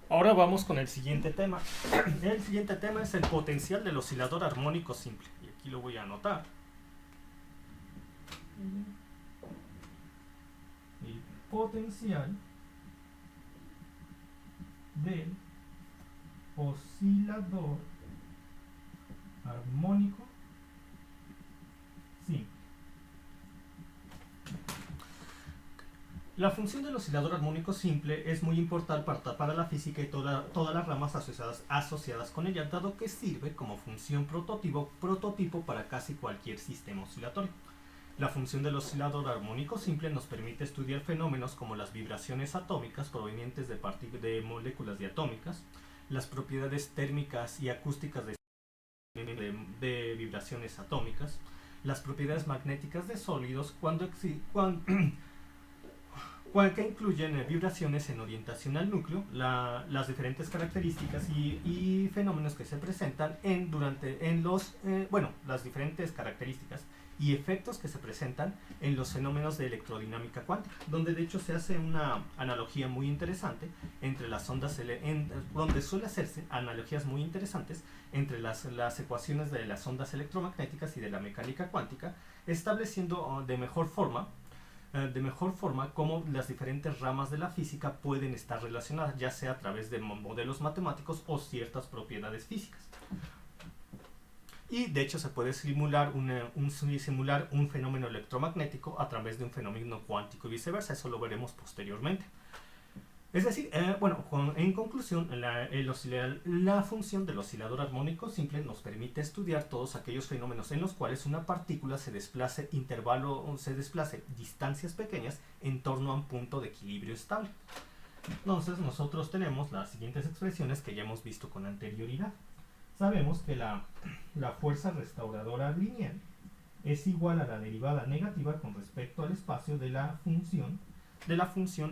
Ahora vamos con el siguiente tema. El siguiente tema es el potencial del oscilador armónico simple. Y aquí lo voy a anotar. El potencial del oscilador armónico simple. La función del oscilador armónico simple es muy importante para la física y todas las ramas asociadas con ella, dado que sirve como función prototipo para casi cualquier sistema oscilatorio. La función del oscilador armónico simple nos permite estudiar fenómenos como las vibraciones atómicas provenientes de moléculas diatómicas, las propiedades térmicas y acústicas de vibraciones atómicas, las propiedades magnéticas de sólidos que incluyen vibraciones en orientación al núcleo, las diferentes características y fenómenos que se presentan las diferentes características y efectos que se presentan en los fenómenos de electrodinámica cuántica, donde de hecho se hace una analogía muy interesante entre las ondas, donde suele hacerse analogías muy interesantes entre las ecuaciones de las ondas electromagnéticas y de la mecánica cuántica, estableciendo de mejor forma cómo las diferentes ramas de la física pueden estar relacionadas, ya sea a través de modelos matemáticos o ciertas propiedades físicas. Y de hecho se puede simular un fenómeno electromagnético a través de un fenómeno cuántico y viceversa, eso lo veremos posteriormente. Es decir, en conclusión, la función del oscilador armónico simple nos permite estudiar todos aquellos fenómenos en los cuales una partícula se desplace distancias pequeñas en torno a un punto de equilibrio estable. Entonces nosotros tenemos las siguientes expresiones que ya hemos visto con anterioridad. Sabemos que la fuerza restauradora lineal es igual a la derivada negativa con respecto al espacio de la función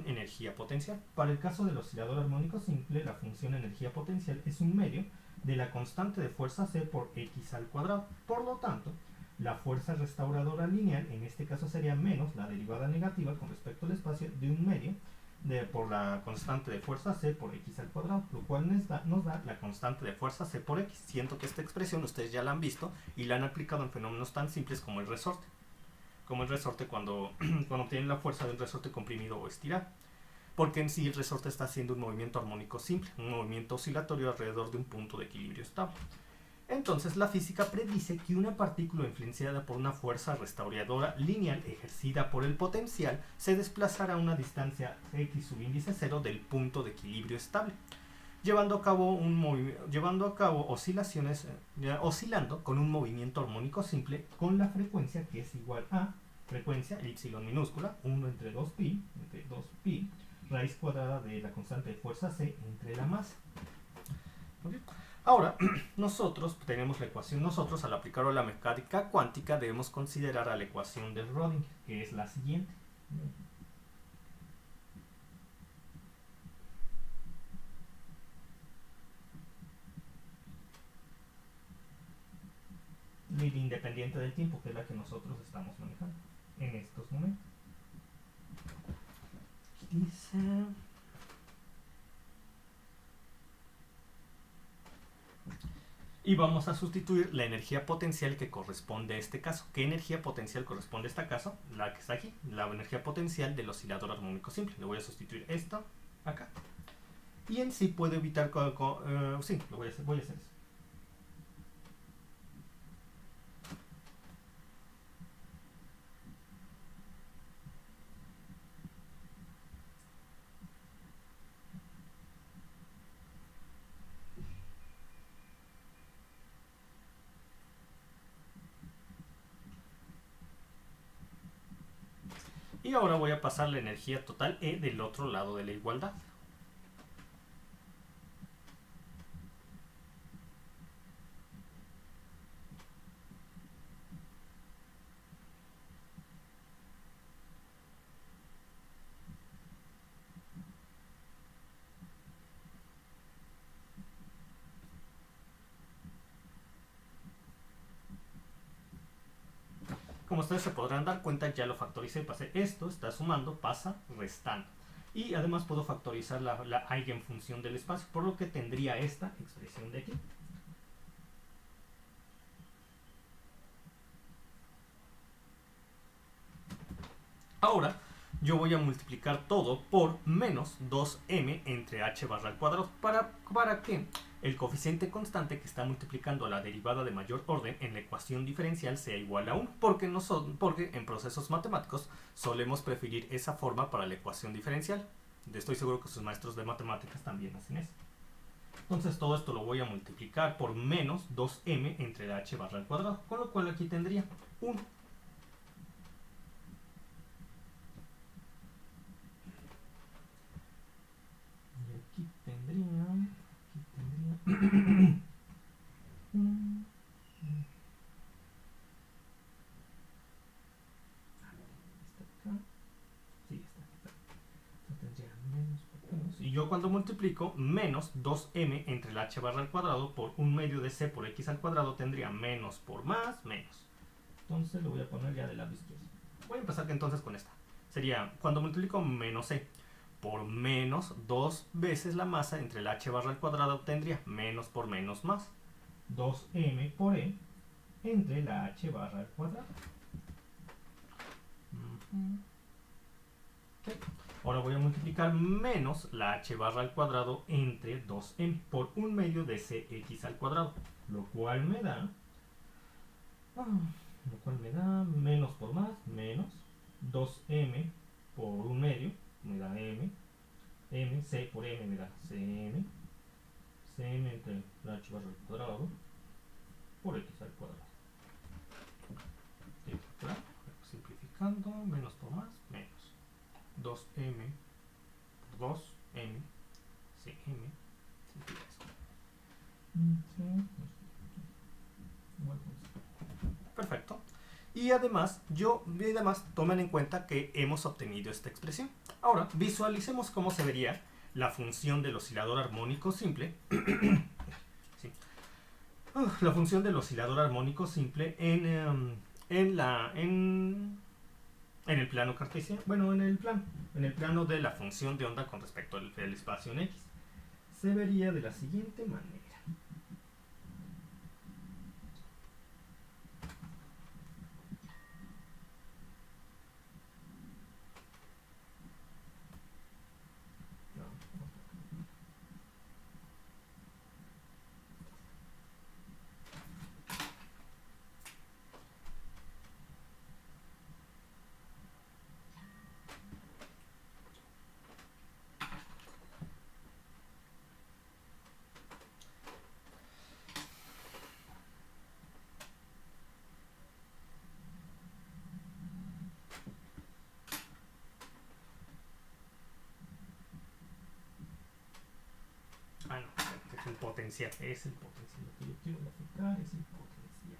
energía potencial. Para el caso del oscilador armónico simple, la función energía potencial es un medio de la constante de fuerza C por x al cuadrado. Por lo tanto, la fuerza restauradora lineal en este caso sería menos la derivada negativa con respecto al espacio de un medio por la constante de fuerza C por x al cuadrado, lo cual nos da la constante de fuerza C por x. Siento que esta expresión ustedes ya la han visto y la han aplicado en fenómenos tan simples como el resorte. Como el resorte cuando obtienen la fuerza de un resorte comprimido o estirado. Porque en sí el resorte está haciendo un movimiento armónico simple, un movimiento oscilatorio alrededor de un punto de equilibrio estable. Entonces la física predice que una partícula influenciada por una fuerza restauradora lineal ejercida por el potencial se desplazará a una distancia x subíndice 0 del punto de equilibrio estable, llevando a cabo oscilando con un movimiento armónico simple con la frecuencia que es igual a frecuencia y minúscula 1 entre 2pi raíz cuadrada de la constante de fuerza C entre la masa. ¿Okay? Ahora, nosotros tenemos la ecuación, nosotros al aplicarlo a la mecánica cuántica debemos considerar a la ecuación de Schrödinger, que es la siguiente. Independiente del tiempo, que es la que nosotros estamos manejando en estos momentos. Dice... Y vamos a sustituir la energía potencial que corresponde a este caso. ¿Qué energía potencial corresponde a este caso? La que está aquí, la energía potencial del oscilador armónico simple. Le voy a sustituir esto acá. Y en sí puedo evitar... sí, voy a hacer eso. Y ahora voy a pasar la energía total E del otro lado de la igualdad. Como ustedes se podrán dar cuenta, ya lo factoricé, pasé esto, está sumando, pasa restando. Y además puedo factorizar la eigenfunción del espacio, por lo que tendría esta expresión de aquí. Ahora yo voy a multiplicar todo por menos 2m entre h barra al cuadrado. ¿Para que el coeficiente constante que está multiplicando a la derivada de mayor orden en la ecuación diferencial sea igual a 1? Porque en procesos matemáticos solemos preferir esa forma para la ecuación diferencial. Estoy seguro que sus maestros de matemáticas también hacen eso. Entonces todo esto lo voy a multiplicar por menos 2m entre la h barra al cuadrado, con lo cual aquí tendría 1. Aquí tendría y yo cuando multiplico menos 2m entre la h barra al cuadrado por 1 medio de c por x al cuadrado tendría menos por más, menos. Entonces lo voy a poner ya del lado izquierdo. Voy a empezar entonces con esta. Sería cuando multiplico menos c por menos 2 veces la masa entre la h barra al cuadrado obtendría menos por menos más. 2m por e entre la h barra al cuadrado. Okay. Ahora voy a multiplicar menos la h barra al cuadrado entre 2m por 1 medio de cx al cuadrado. Lo cual me da menos por más, menos 2m por 1 medio, me da m, c por m me da cm entre la h barra al cuadrado por x al cuadrado. Simplificando, menos por más, menos 2m por 2m cm. Perfecto. Y además tomen en cuenta que hemos obtenido esta expresión. Ahora visualicemos cómo se vería la función del oscilador armónico simple. Sí. La función del oscilador armónico simple en el plano cartesiano. Bueno, en el plano de la función de onda con respecto al espacio en x. Se vería de la siguiente manera. Es el potencial. Lo que yo quiero graficar es el potencial.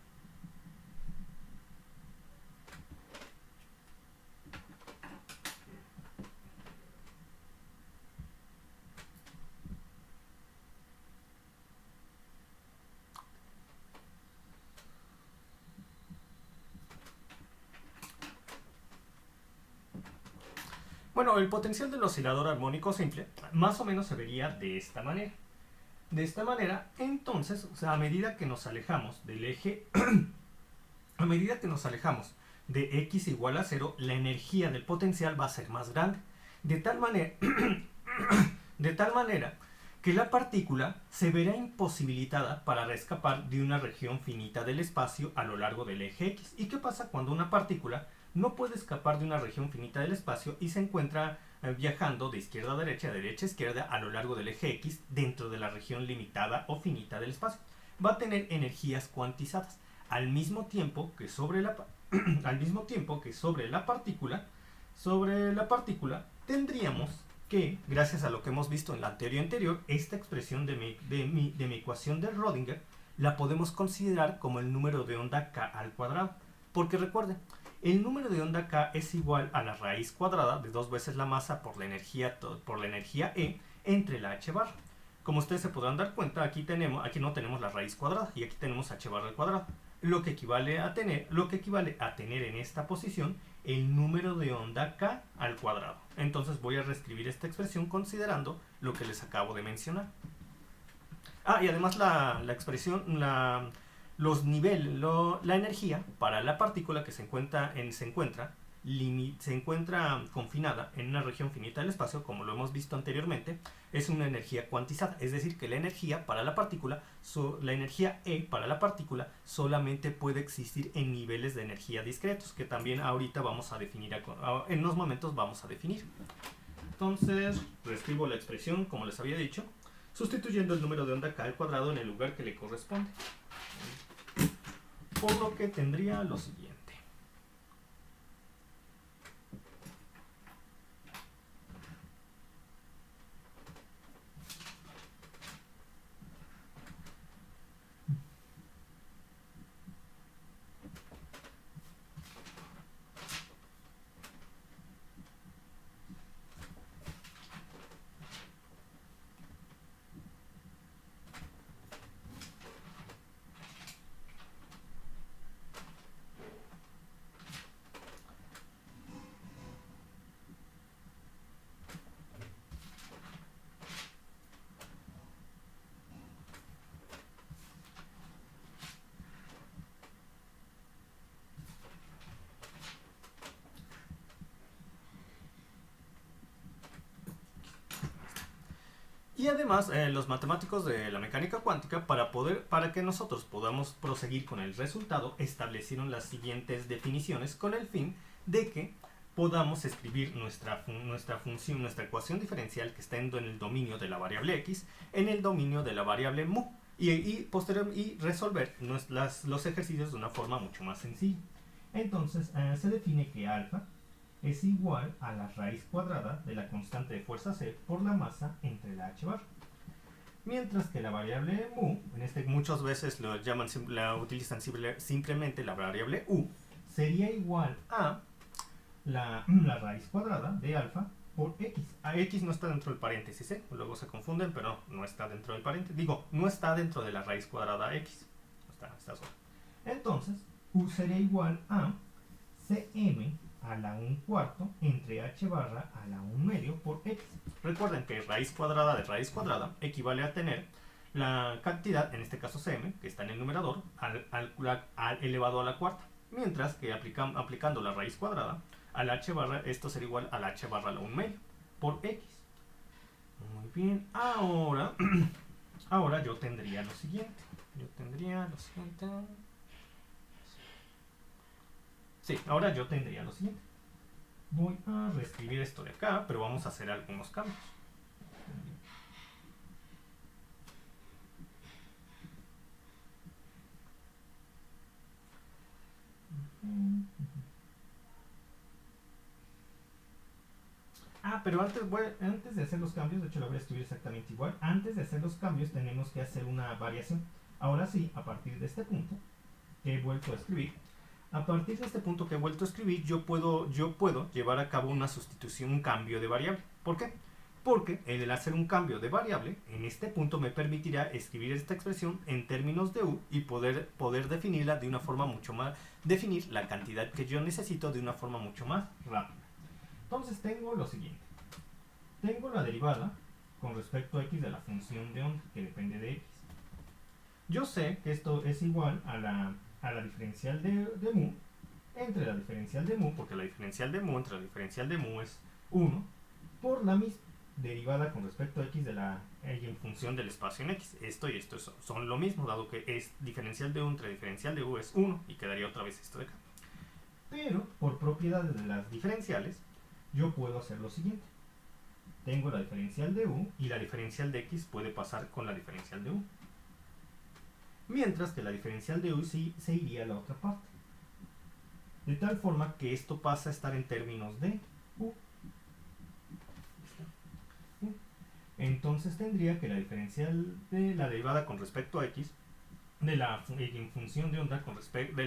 Bueno, el potencial del oscilador armónico simple más o menos se vería de esta manera. De esta manera, entonces, o sea, a medida que nos alejamos del eje, a medida que nos alejamos de x igual a 0, la energía del potencial va a ser más grande. De tal manera que la partícula se verá imposibilitada para escapar de una región finita del espacio a lo largo del eje x. ¿Y qué pasa cuando una partícula no puede escapar de una región finita del espacio y se encuentra viajando de izquierda a derecha a izquierda a lo largo del eje x dentro de la región limitada o finita del espacio? Va a tener energías cuantizadas al mismo tiempo que sobre la tendríamos que, gracias a lo que hemos visto en la teoría anterior, esta expresión de mi ecuación de Rödinger la podemos considerar como el número de onda k al cuadrado. Porque recuerden, el número de onda k es igual a la raíz cuadrada de 2 veces la masa por la energía E entre la h barra. Como ustedes se podrán dar cuenta, aquí no tenemos la raíz cuadrada y aquí tenemos h barra al cuadrado. Lo que equivale a tener en esta posición el número de onda k al cuadrado. Entonces voy a reescribir esta expresión considerando lo que les acabo de mencionar. Y además la expresión, la energía para la partícula que se encuentra confinada en una región finita del espacio, como lo hemos visto anteriormente, es una energía cuantizada. Es decir, que la energía para la partícula, la energía E para la partícula, solamente puede existir en niveles de energía discretos, que también ahorita vamos a definir, en unos momentos vamos a definir. Entonces, reescribo la expresión como les había dicho, sustituyendo el número de onda k al cuadrado en el lugar que le corresponde. Por lo que tendría lo siguiente. Y además, los matemáticos de la mecánica cuántica, para que nosotros podamos proseguir con el resultado, establecieron las siguientes definiciones con el fin de que podamos escribir nuestra función, nuestra ecuación diferencial que está en el dominio de la variable x, en el dominio de la variable mu, y resolver los ejercicios de una forma mucho más sencilla. Entonces, se define que alfa es igual a la raíz cuadrada de la constante de fuerza C por la masa entre la h bar. Mientras que la variable mu, muchas veces la utilizan simplemente la variable u, sería igual a la raíz cuadrada de alfa por x. X no está dentro del paréntesis, luego se confunden, pero no está dentro del paréntesis. Digo, no está dentro de la raíz cuadrada x. Está sola. Entonces, u sería igual a cm a la 1/4 entre h barra a la 1/2 por x. Recuerden que raíz cuadrada de raíz cuadrada equivale a tener la cantidad, en este caso cm, que está en el numerador, elevado a la cuarta. Mientras que aplicando la raíz cuadrada al h barra, esto sería igual al h barra a la 1/2 por x. Muy bien, ahora yo tendría lo siguiente. Sí, ahora yo tendría lo siguiente. Voy a reescribir esto de acá, pero vamos a hacer algunos cambios. Pero antes de hacer los cambios, de hecho lo voy a escribir exactamente igual. Antes de hacer los cambios tenemos que hacer una variación. Ahora sí, a partir de este punto que he vuelto a escribir, yo puedo llevar a cabo una sustitución, un cambio de variable. ¿Por qué? Porque el hacer un cambio de variable en este punto me permitirá escribir esta expresión en términos de u y poder definirla de una forma mucho más, definir la cantidad que yo necesito de una forma mucho más rápida. Entonces tengo lo siguiente. Tengo la derivada con respecto a x de la función de onda que depende de x. Yo sé que esto es igual a la diferencial de mu entre la diferencial de mu, porque la diferencial de mu entre la diferencial de mu es 1, por la misma derivada con respecto a x de la eigenfunción del espacio en x. Esto y esto son lo mismo, dado que es diferencial de u entre diferencial de u es 1, y quedaría otra vez esto de acá. Pero, por propiedades de las diferenciales, yo puedo hacer lo siguiente. Tengo la diferencial de u y la diferencial de x puede pasar con la diferencial de u. Mientras que la diferencial de u sí se iría a la otra parte. De tal forma que esto pasa a estar en términos de u. Entonces tendría que la diferencial de la derivada con respecto a x de la eigenfunción de onda con respecto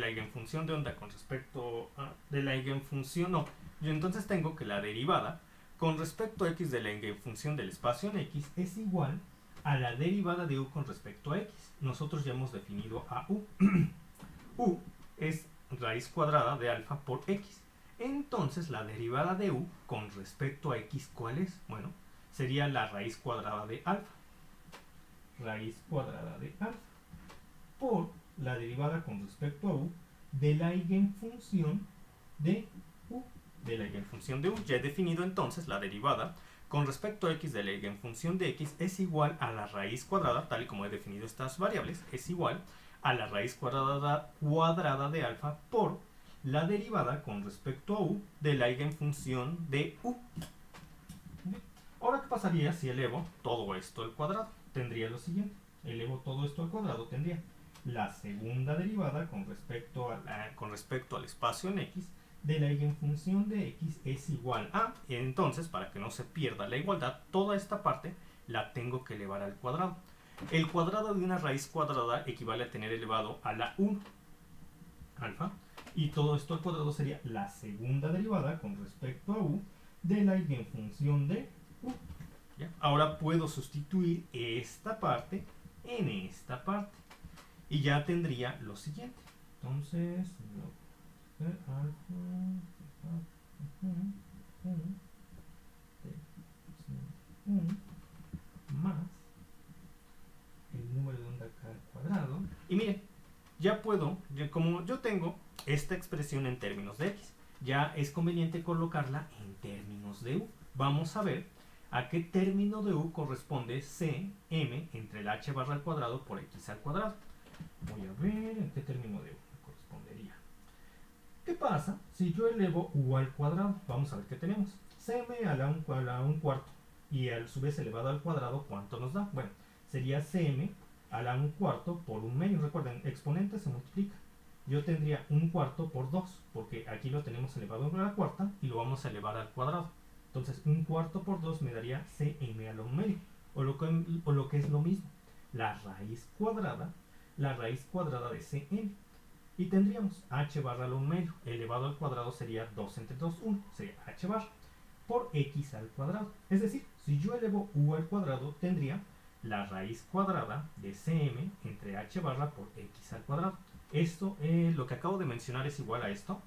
yo entonces tengo que la derivada con respecto a x de la eigenfunción del espacio en x es igual a la derivada de u con respecto a x. Nosotros ya hemos definido a u. U es raíz cuadrada de alfa por x. Entonces la derivada de u con respecto a x, ¿cuál es? Bueno, sería la raíz cuadrada de alfa. Raíz cuadrada de alfa por la derivada con respecto a u de la eigenfunción de u. De la eigenfunción de u. Ya he definido entonces la derivada con respecto a x de la eigenfunción de x es igual a la raíz cuadrada, tal y como he definido estas variables, es igual a la raíz cuadrada de alfa por la derivada con respecto a u de la eigenfunción de u. Ahora, ¿qué pasaría si elevo todo esto al cuadrado? Tendría lo siguiente. Elevo todo esto al cuadrado, tendría la segunda derivada con respecto al espacio en x de la eigenfunción de x es igual a, y entonces, para que no se pierda la igualdad, toda esta parte la tengo que elevar al cuadrado. El cuadrado de una raíz cuadrada equivale a tener elevado a la 1, alfa, y todo esto al cuadrado sería la segunda derivada con respecto a u de la eigenfunción de u. ¿Ya? Ahora puedo sustituir esta parte en esta parte y ya tendría lo siguiente. Entonces, más el número de onda acá al cuadrado. Y miren, ya puedo, como yo tengo esta expresión en términos de x, ya es conveniente colocarla en términos de u. Vamos a ver a qué término de u corresponde cm entre el h barra al cuadrado por x al cuadrado. Voy a ver en qué término de u correspondería. ¿Qué pasa si yo elevo u al cuadrado? Vamos a ver qué tenemos. Cm a la 1 cuarto y a su vez elevado al cuadrado, ¿cuánto nos da? Bueno, sería cm a la 1 cuarto por 1 medio. Recuerden, exponente se multiplica. Yo tendría 1 cuarto por 2, porque aquí lo tenemos elevado a la cuarta y lo vamos a elevar al cuadrado. Entonces, 1 cuarto por 2 me daría cm a la 1 medio. O lo que es lo mismo, la raíz cuadrada de cm. Y tendríamos h barra a la 1 medio elevado al cuadrado sería 2 entre 2, 1. Sería h barra por x al cuadrado. Es decir, si yo elevo u al cuadrado, tendría la raíz cuadrada de cm entre h barra por x al cuadrado. Esto, lo que acabo de mencionar es igual a esto.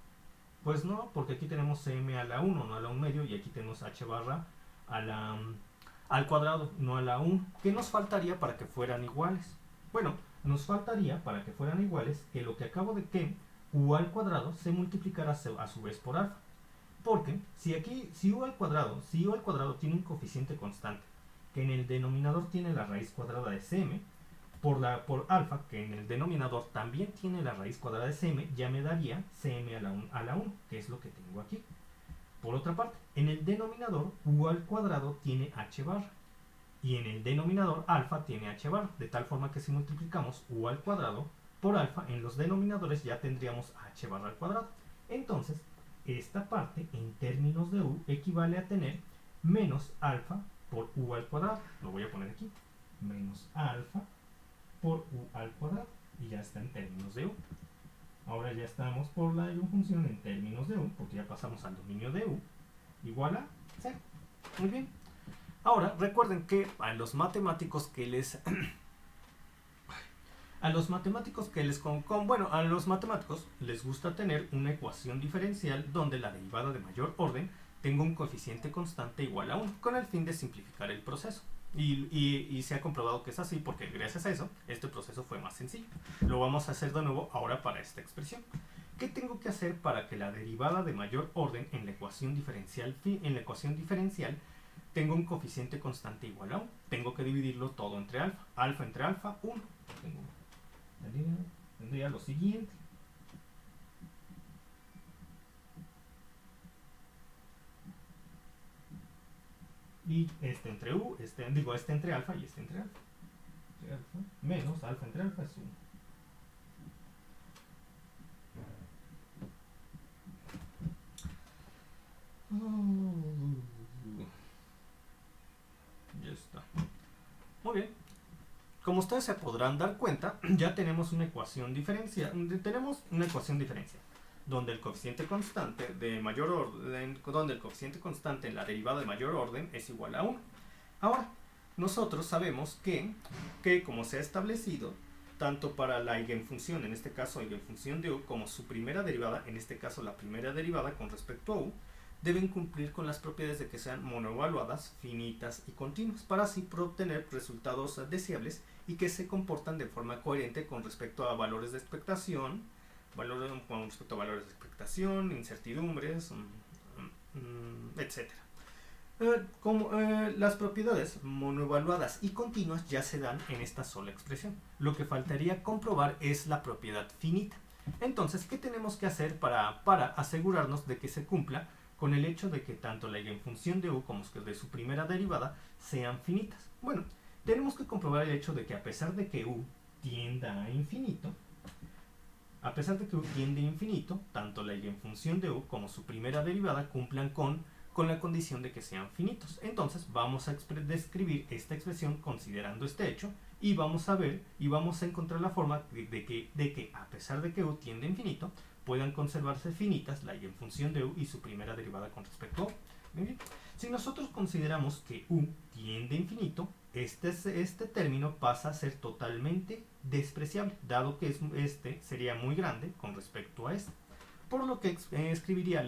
Pues no, porque aquí tenemos cm a la 1, no a la 1 medio, y aquí tenemos h barra al cuadrado, no a la 1. ¿Qué nos faltaría para que fueran iguales? Bueno, nos faltaría para que fueran iguales que lo que acabo de que u al cuadrado se multiplicara a su vez por alfa. Porque si u al cuadrado tiene un coeficiente constante que en el denominador tiene la raíz cuadrada de cm, por alfa, que en el denominador también tiene la raíz cuadrada de cm, ya me daría cm a la 1, que es lo que tengo aquí. Por otra parte, en el denominador u al cuadrado tiene h barra, y en el denominador alfa tiene h barra, de tal forma que si multiplicamos u al cuadrado por alfa, en los denominadores ya tendríamos h barra al cuadrado. Entonces, esta parte en términos de u equivale a tener menos alfa por u al cuadrado. Lo voy a poner aquí. Menos alfa por u al cuadrado. Y ya está en términos de u. Ahora ya estamos por la función en términos de u, porque ya pasamos al dominio de u, igual a 0. Muy bien. Ahora, recuerden que a los matemáticos que les les gusta tener una ecuación diferencial donde la derivada de mayor orden tenga un coeficiente constante igual a 1, con el fin de simplificar el proceso. Y se ha comprobado que es así porque gracias a eso este proceso fue más sencillo. Lo vamos a hacer de nuevo ahora para esta expresión. ¿Qué tengo que hacer para que la derivada de mayor orden en la ecuación diferencial tenga un coeficiente constante igual a 1? Tengo que dividirlo todo entre alfa. Alfa entre alfa, 1. Tendría lo siguiente. Y este entre u, este entre alfa y este entre alfa. Menos alfa entre alfa es 1. Ya está. Muy bien. Como ustedes se podrán dar cuenta, ya tenemos una ecuación diferencial. Donde el coeficiente constante de mayor orden, en la derivada de mayor orden es igual a 1. Ahora, nosotros sabemos que como se ha establecido, tanto para la eigenfunción, en este caso eigenfunción de u, como su primera derivada, en este caso la primera derivada con respecto a u, deben cumplir con las propiedades de que sean monoevaluadas, finitas y continuas, para así obtener resultados deseables y que se comportan de forma coherente con respecto a valores de expectación, incertidumbres, etc. Las propiedades monoevaluadas y continuas ya se dan en esta sola expresión. Lo que faltaría comprobar es la propiedad finita. Entonces, ¿qué tenemos que hacer para asegurarnos de que se cumpla con el hecho de que tanto la eigenfunción de u como de su primera derivada sean finitas? Bueno, tenemos que comprobar el hecho de que a pesar de que u tienda a infinito, tanto la eigenfunción de u como su primera derivada cumplan con la condición de que sean finitos. Entonces vamos a describir esta expresión considerando este hecho y vamos a ver y vamos a encontrar la forma de que a pesar de que u tiende a infinito, puedan conservarse finitas la eigenfunción de u y su primera derivada con respecto a u. Bien. Si nosotros consideramos que u tiende a infinito, este término pasa a ser totalmente despreciable, dado que este sería muy grande con respecto a este. Por lo que escribiría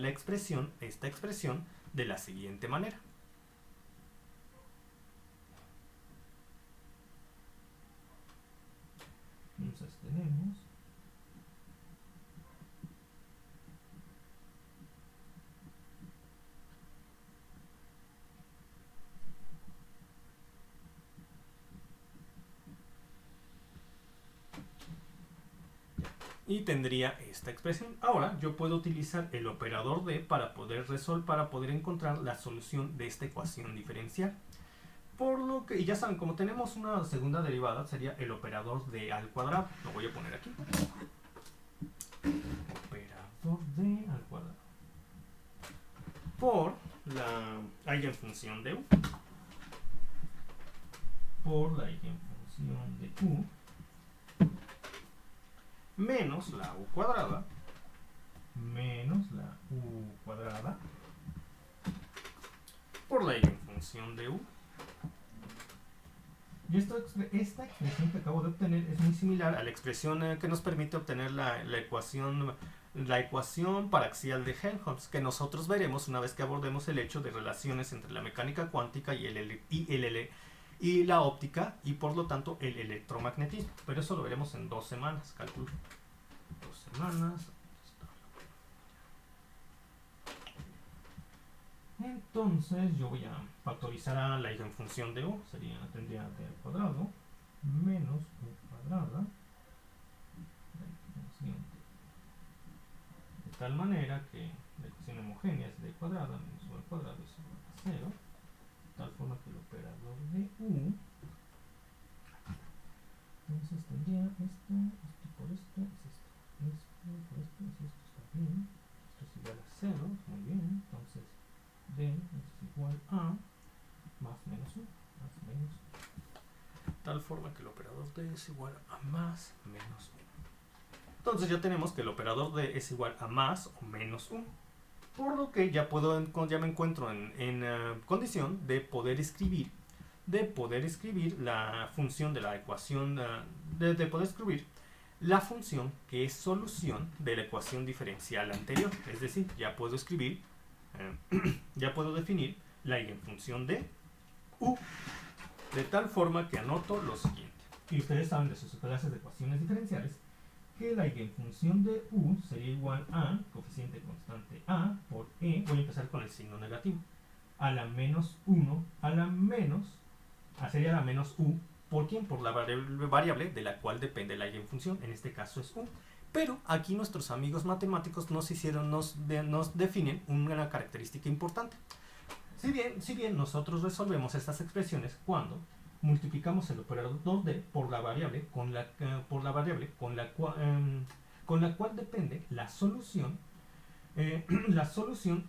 esta expresión de la siguiente manera. Entonces tenemos y tendría esta expresión. Ahora yo puedo utilizar el operador de para poder encontrar la solución de esta ecuación diferencial. Por lo que, y ya saben, como tenemos una segunda derivada, sería el operador de al cuadrado. Lo voy a poner aquí. Operador de al cuadrado. Por la eigenfunción de u. Por la eigenfunción de u. Menos la u cuadrada. Por la eigenfunción de u. Y esta expresión que acabo de obtener es muy similar a la expresión que nos permite obtener la ecuación paraxial de Helmholtz, que nosotros veremos una vez que abordemos el hecho de relaciones entre la mecánica cuántica y la óptica, y por lo tanto el electromagnetismo. Pero eso lo veremos en 2 semanas, calculo. 2 semanas. Entonces yo voy a factorizar a la eigenfunción de u, tendría d al cuadrado menos u cuadrada, de tal manera que la ecuación homogénea es d cuadrada menos u al cuadrado es igual a 0, de tal forma que el operador de u, entonces tendría esto por esto, es por esto está bien, esto es igual a 0, muy bien, entonces d es igual a más menos 1, tal forma que el operador d es igual a más menos 1. Entonces ya tenemos que el operador d es igual a más o menos 1, por lo que ya me encuentro en condición de poder escribir la función de la ecuación, de poder escribir la función que es solución de la ecuación diferencial anterior. Es decir, ya puedo definir la eigenfunción de u, de tal forma que anoto lo siguiente. Y ustedes saben de sus clases de ecuaciones diferenciales que la eigenfunción de u sería igual a coeficiente constante a por e, voy a empezar con el signo negativo, a la menos 1, sería la menos u, ¿por quién? Por la variable de la cual depende la eigenfunción, en este caso es u. Pero aquí nuestros amigos matemáticos nos definen una característica importante. Si bien nosotros resolvemos estas expresiones cuando multiplicamos el operador de por la variable con la cual depende la solución,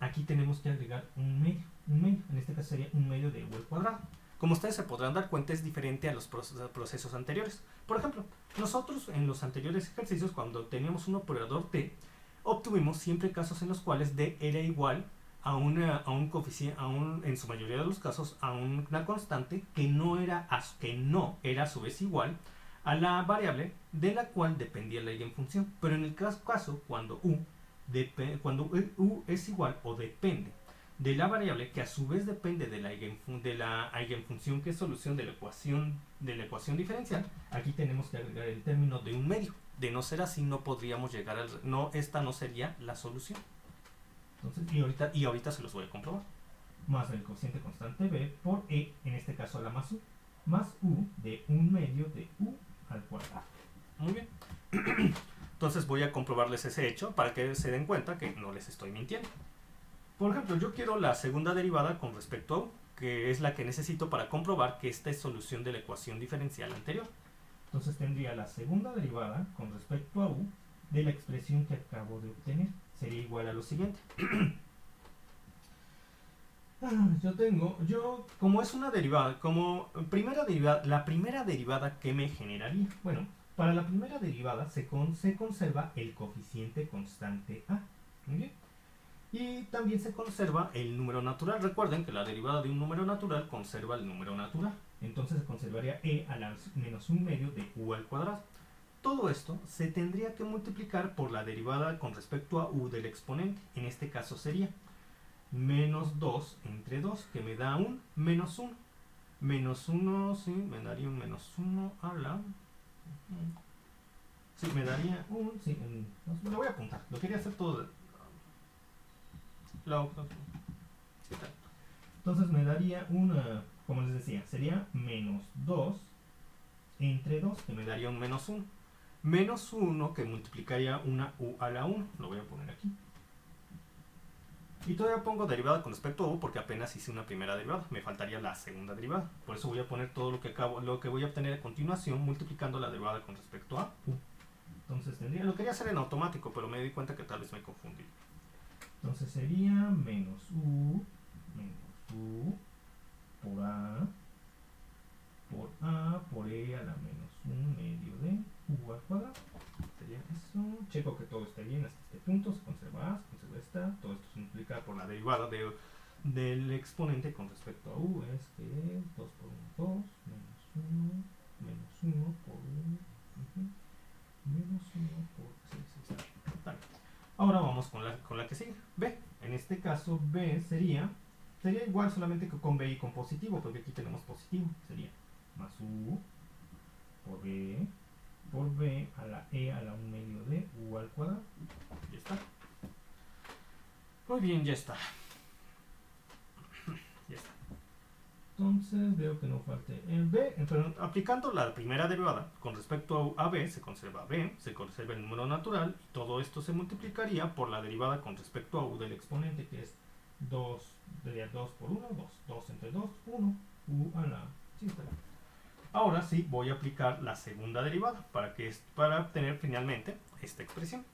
aquí tenemos que agregar un medio, en este caso sería un medio de u al cuadrado. Como ustedes se podrán dar cuenta, es diferente a los procesos anteriores. Por ejemplo, nosotros en los anteriores ejercicios, cuando teníamos un operador t, obtuvimos siempre casos en los cuales d era igual a un coeficiente, en su mayoría de los casos, a una constante que no era a su vez igual a la variable de la cual dependía la eigenfunción. Pero en el caso cuando u es igual o depende de la variable que a su vez depende de la eigenfunción que es solución de la ecuación diferencial, aquí tenemos que agregar el término de un medio. De no ser así, no podríamos llegar al... esta no sería la solución. Entonces, y ahorita se los voy a comprobar. Más el cociente constante b por e, en este caso la más u de un medio de u al cuadrado. Muy bien. Entonces voy a comprobarles ese hecho para que se den cuenta que no les estoy mintiendo. Por ejemplo, yo quiero la segunda derivada con respecto a u, que es la que necesito para comprobar que esta es solución de la ecuación diferencial anterior. Entonces tendría la segunda derivada con respecto a u de la expresión que acabo de obtener. Sería igual a lo siguiente. Como es una derivada, la primera derivada que me generaría. Bueno, para la primera derivada se conserva el cociente constante a. Muy bien. Y también se conserva el número natural. Recuerden que la derivada de un número natural conserva el número natural. Entonces se conservaría e a la menos un medio de u al cuadrado. Todo esto se tendría que multiplicar por la derivada con respecto a u del exponente. En este caso sería menos 2 entre 2, que me da un menos 1. Menos 1, sí, me daría un menos 1 a la... Sí, me daría un... Sí, me lo voy a apuntar. Lo quería hacer todo... Entonces me daría una... Como les decía, sería menos 2 entre 2, que me daría un menos 1. Menos 1 que multiplicaría una u a la 1. Lo voy a poner aquí. Y todavía pongo derivada con respecto a u porque apenas hice una primera derivada. Me faltaría la segunda derivada. Por eso voy a poner todo lo que voy a obtener a continuación multiplicando la derivada con respecto a u. Entonces lo quería hacer en automático, pero me di cuenta que tal vez me confundí. Entonces sería menos u por a por e a la menos 1 medio de u al cuadrado. Sería eso. Checo que todo esté bien hasta este punto. Se conserva a, se conserva esta. Todo esto se multiplica por la derivada del exponente con respecto a u. Es que es 2 por 1, 2, menos 1 por 1, menos 1 por 6. Vale. Ahora vamos con la que sigue. B. En este caso B sería igual solamente que con b y con positivo, porque aquí tenemos positivo. Sería más u por b a la e a la 1 medio de u al cuadrado. Ya está. Muy bien, ya está. Ya está. Entonces veo que no falte el b. Entonces, aplicando la primera derivada con respecto a b, se conserva b, se conserva el número natural, y todo esto se multiplicaría por la derivada con respecto a u del exponente, que es 2 por 1, 2 entre 2, 1, u a la... Sí, está bien. Ahora sí voy a aplicar la segunda derivada para obtener finalmente esta expresión.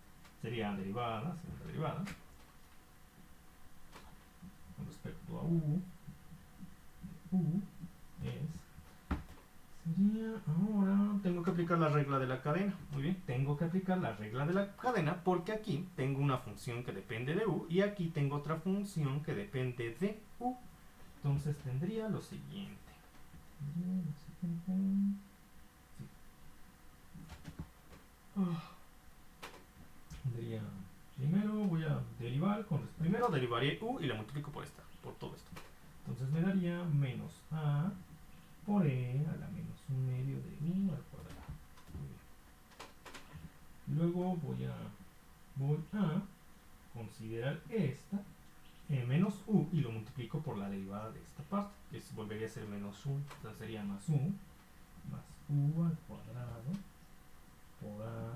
Sería segunda derivada con respecto a u sería, ahora tengo que aplicar la regla de la cadena. Muy bien, tengo que aplicar la regla de la cadena porque aquí tengo una función que depende de u y aquí tengo otra función que depende de u. Entonces tendría lo siguiente. Tendría, primero voy a derivar, primero derivaré u y la multiplico por todo esto. Entonces me daría menos a por e a la menos 1 medio de u al cuadrado. Luego voy a considerar esta menos u y lo multiplico por la derivada de esta parte, que volvería a ser menos u. Entonces sería más u al cuadrado por a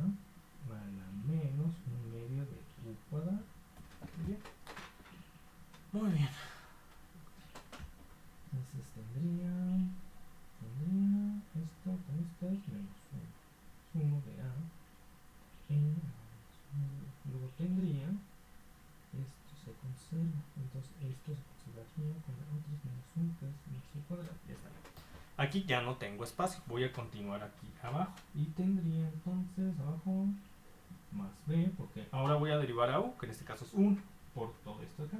la menos 1 medio de u cuadrado. Muy bien. Muy bien. Entonces tendría esto con esto es menos 1 de a en luego tendría esto se conserva, entonces esto se conservaría con la otra menos 1 que es menos u cuadrado. Ya está. Aquí ya no tengo espacio, voy a continuar aquí abajo y tendría entonces abajo más b, porque ahora voy a derivar a u, que en este caso es 1 por todo esto acá,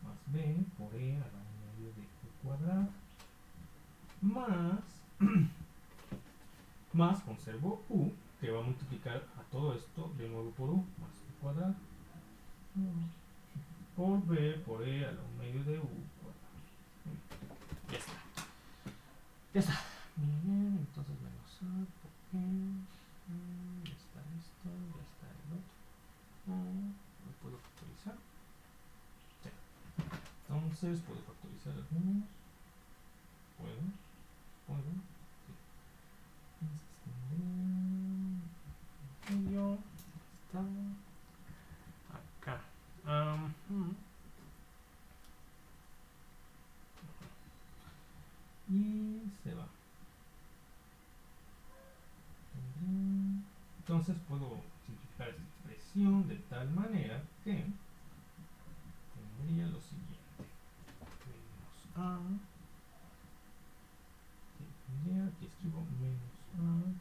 más b por e a la 1 medio de u cuadrado, más más conservo u, que va a multiplicar a todo esto de nuevo por u, más u cuadrado, por b por e a la 1 medio de u cuadrado. Ya está. Ya está. Bien, entonces menos a por e. Ya está esto, ya está el otro. ¿Lo puedo factorizar? Sí. Entonces puedo factorizar algunos. Puedo. Sí. Medio. Está acá. Y se va. Entonces puedo simplificar esta expresión de tal manera que tendría lo siguiente. Menos a. Tendría, aquí escribo menos a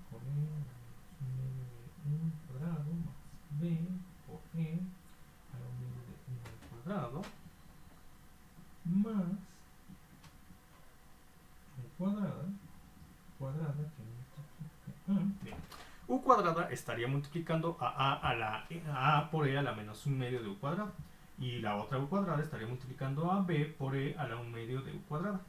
por e a la menos 1 medio de 1 cuadrado más b por e a la 1 medio de 1 cuadrado más u cuadrada que multiplica bien. U cuadrada estaría multiplicando a por e a la menos 1 medio de u cuadrado. Y la otra u cuadrada estaría multiplicando a b por e a la 1 medio de u cuadrada.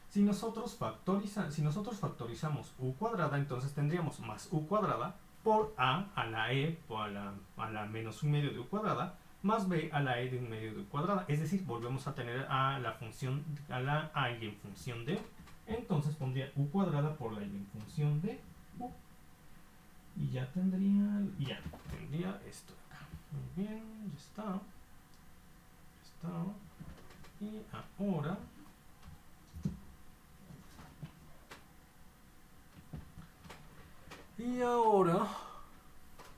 Si nosotros factorizamos u cuadrada, entonces tendríamos más u cuadrada por a la e por a la menos 1 medio de u cuadrada más b a la e de 1 medio de u cuadrada. Es decir, volvemos a tener a la eigenfunción de u. Entonces pondría u cuadrada por la eigenfunción de u. Y ya tendría esto de acá. Muy bien, ya está. Y ahora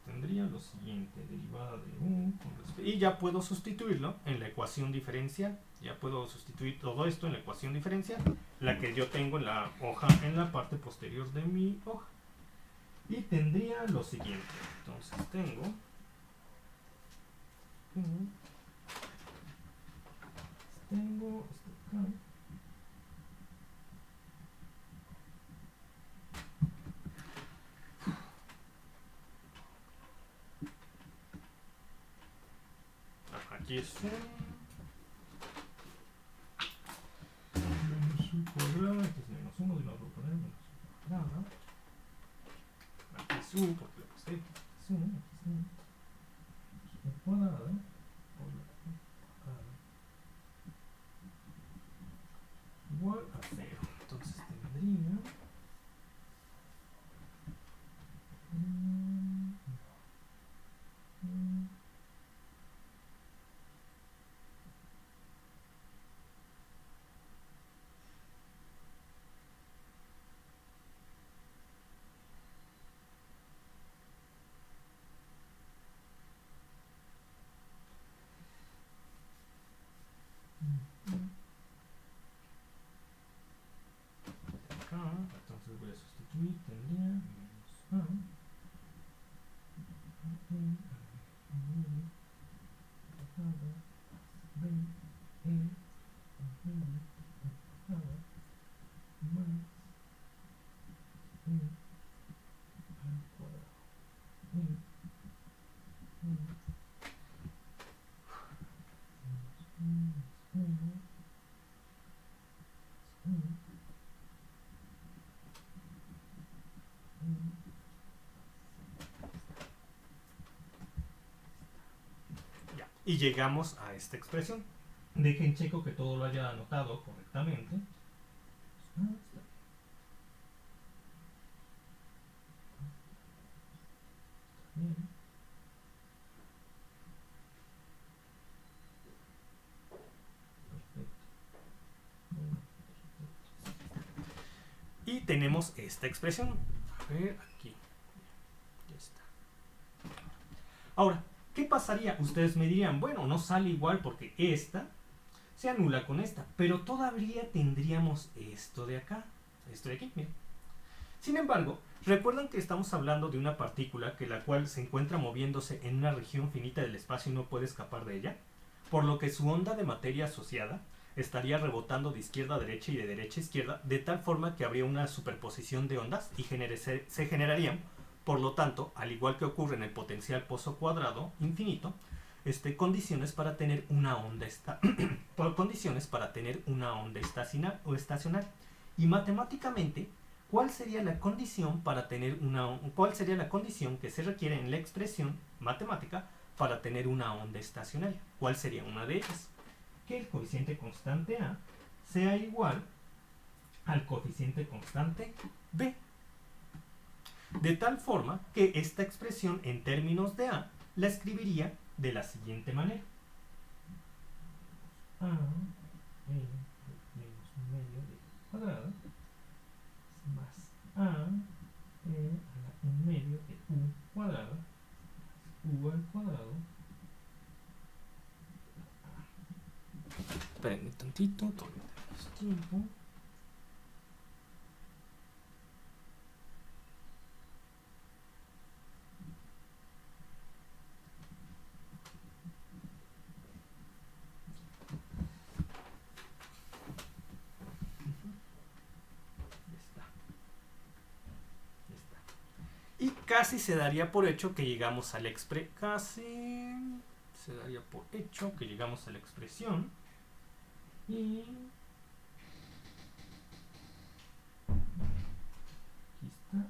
tendría lo siguiente, derivada de u con respecto, y ya puedo sustituirlo en la ecuación diferencial. Ya puedo sustituir todo esto en la ecuación diferencial, la que yo tengo en la hoja, en la parte posterior de mi hoja. Y tendría lo siguiente. Entonces tengo esto acá. Aquí es menos u cuadrada, aquí es menos 1, de nuevo voy a poner menos u cuadrada. Aquí es u, porque le puse es u, aquí es u cuadrada por la u cuadrada igual a 0. Entonces tendría entonces voy a sustituir, tendría menos a y llegamos a esta expresión. Dejen checo que todo lo haya anotado correctamente. Y tenemos esta expresión. A ver, aquí. Ya está. Ahora, ¿qué pasaría? Ustedes me dirían, bueno, no sale igual porque esta se anula con esta, pero todavía tendríamos esto de acá, esto de aquí, miren. Sin embargo, recuerdan que estamos hablando de una partícula que la cual se encuentra moviéndose en una región finita del espacio y no puede escapar de ella, por lo que su onda de materia asociada estaría rebotando de izquierda a derecha y de derecha a izquierda, de tal forma que habría una superposición de ondas y se generarían, por lo tanto, al igual que ocurre en el potencial pozo cuadrado infinito, condiciones para tener una onda estacionaria. Y matemáticamente, ¿cuál sería la condición que se requiere en la expresión matemática para tener una onda estacionaria? ¿Cuál sería una de ellas? Que el coeficiente constante A sea igual al coeficiente constante B. De tal forma que esta expresión en términos de A la escribiría de la siguiente manera. A menos un medio de cuadrado más A a un medio de U cuadrado U al cuadrado. Espérenme tantito, todavía tenemos tiempo. Y casi se daría por hecho que llegamos a la expresión. Y aquí está.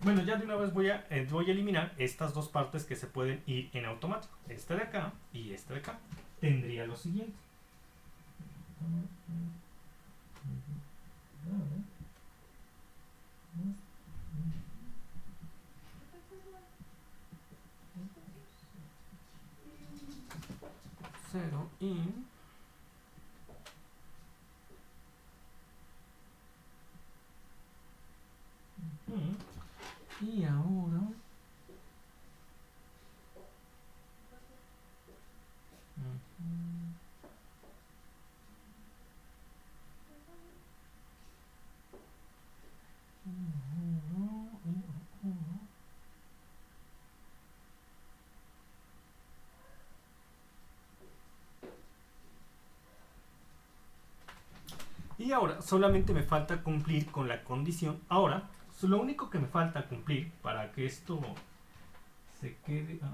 Bueno, ya de una vez voy a eliminar estas dos partes que se pueden ir en automático. Esta de acá y esta de acá. Tendría lo siguiente. 0 y ahora solamente me falta cumplir con la condición. Ahora, lo único que me falta cumplir para que esto se quede... sí, está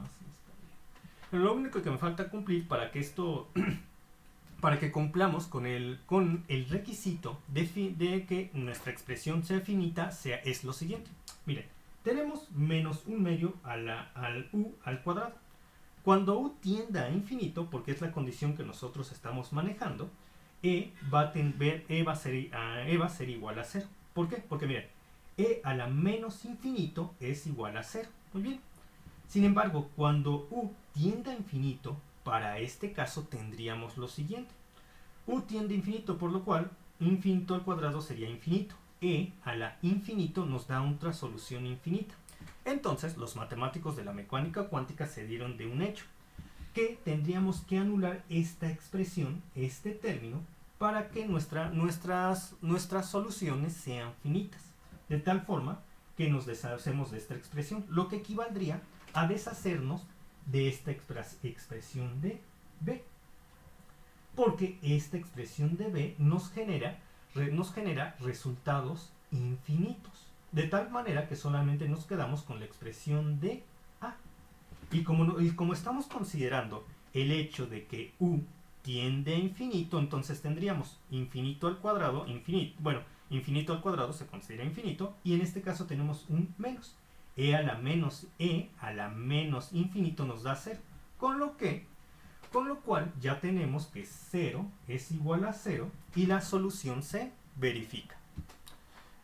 bien. Lo único que me falta cumplir para que esto... para que cumplamos con el requisito de que nuestra expresión sea finita es lo siguiente. Miren, tenemos menos un medio al U al cuadrado. Cuando U tienda a infinito, porque es la condición que nosotros estamos manejando, va a ser igual a 0. ¿Por qué? Porque miren, E a la menos infinito es igual a 0. Muy bien. Sin embargo, cuando U tiende a infinito, para este caso tendríamos lo siguiente. U tiende a infinito, por lo cual infinito al cuadrado sería infinito. E a la infinito nos da otra solución infinita. Entonces, los matemáticos de la mecánica cuántica se dieron de un hecho, que tendríamos que anular esta expresión, este término, para que nuestras soluciones sean finitas. De tal forma que nos deshacemos de esta expresión, lo que equivaldría a deshacernos de esta expresión de B. Porque esta expresión de B nos genera resultados infinitos. De tal manera que solamente nos quedamos con la expresión de A. Y como estamos considerando el hecho de que U tiende a infinito, entonces tendríamos infinito al cuadrado, infinito al cuadrado se considera infinito, y en este caso tenemos un menos. E a la menos infinito nos da 0. Con lo cual ya tenemos que 0 es igual a 0 y la solución se verifica.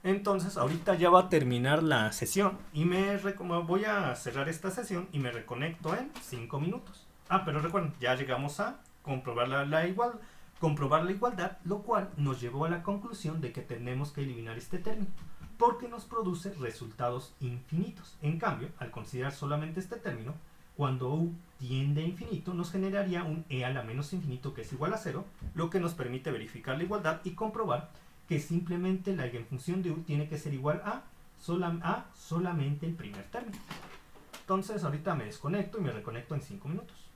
Entonces ahorita ya va a terminar la sesión y voy a cerrar esta sesión y me reconecto en 5 minutos. Pero recuerden, ya llegamos a comprobar la igualdad, lo cual nos llevó a la conclusión de que tenemos que eliminar este término, porque nos produce resultados infinitos. En cambio, al considerar solamente este término, cuando U tiende a infinito, nos generaría un E a la menos infinito que es igual a 0, lo que nos permite verificar la igualdad y comprobar que simplemente la eigenfunción de U tiene que ser igual a solamente el primer término. Entonces ahorita me desconecto y me reconecto en 5 minutos.